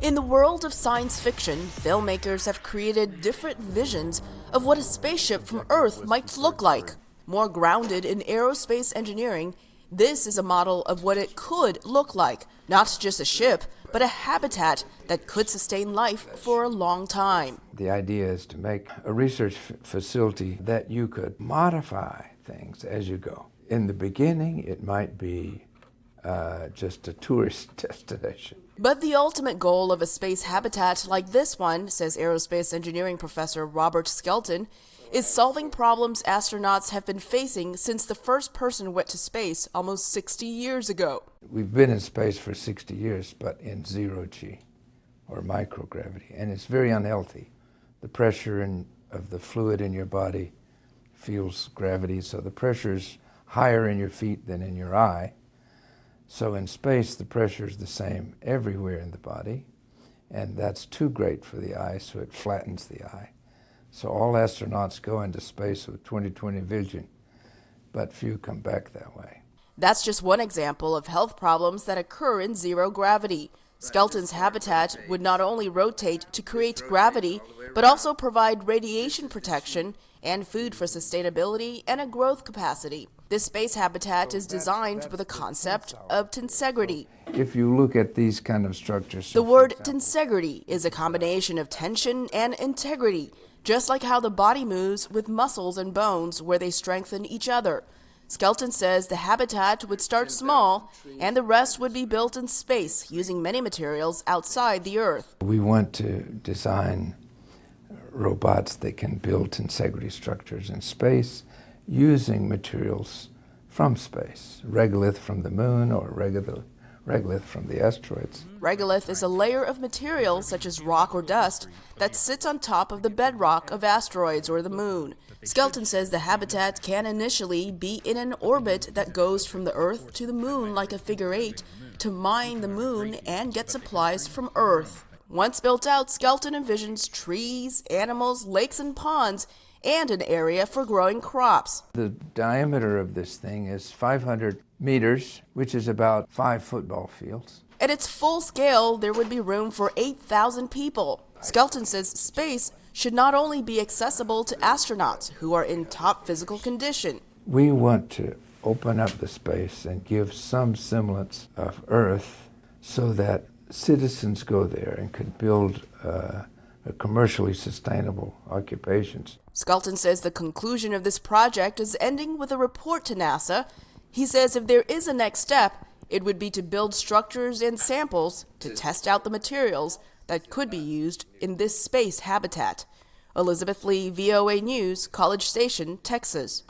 In the world of science fiction, filmmakers have created different visions of what a spaceship from Earth might look like. More grounded in aerospace engineering, this is a model of what it could look like, not just a ship, but a habitat that could sustain life for a long time. The idea is to make a research facility that you could modify things as you go. In the beginning, it might be just a tourist destination. But the ultimate goal of a space habitat like this one, says aerospace engineering professor Robert Skelton, is solving problems astronauts have been facing since the first person went to space almost 60 years ago. We've been in space for 60 years, but in zero-G, or microgravity, and it's very unhealthy. The pressure of the fluid in your body feels gravity, so the pressure's higher in your feet than in your eye. So in space, the pressure is the same everywhere in the body, and that's too great for the eye, so it flattens the eye. So all astronauts go into space with 20/20 vision, but few come back that way. That's just one example of health problems that occur in zero gravity. Skelton's habitat would not only rotate to create gravity, but also provide radiation protection and food for sustainability and a growth capacity. This space habitat is designed with a concept of tensegrity. If you look at these kind of structures... The word tensegrity is a combination of tension and integrity, just like how the body moves with muscles and bones where they strengthen each other. Skelton says the habitat would start small and the rest would be built in space using many materials outside the Earth. We want to design robots that can build tensegrity structures in space using materials from space, regolith from the moon or regolith from the asteroids. Regolith is a layer of material such as rock or dust that sits on top of the bedrock of asteroids or the moon. Skelton says the habitat can initially be in an orbit that goes from the Earth to the moon like a figure eight to mine the moon and get supplies from Earth. Once built out, Skelton envisions trees, animals, lakes, and ponds, and an area for growing crops. The diameter of this thing is 500 meters, which is about 5 football fields. At its full scale, there would be room for 8,000 people. Skelton says space should not only be accessible to astronauts who are in top physical condition. We want to open up the space and give some semblance of Earth so that citizens go there and could build commercially sustainable occupations. Skelton says the conclusion of this project is ending with a report to NASA. He says if there is a next step, it would be to build structures and samples to test out the materials that could be used in this space habitat. Elizabeth Lee, VOA News, College Station, Texas.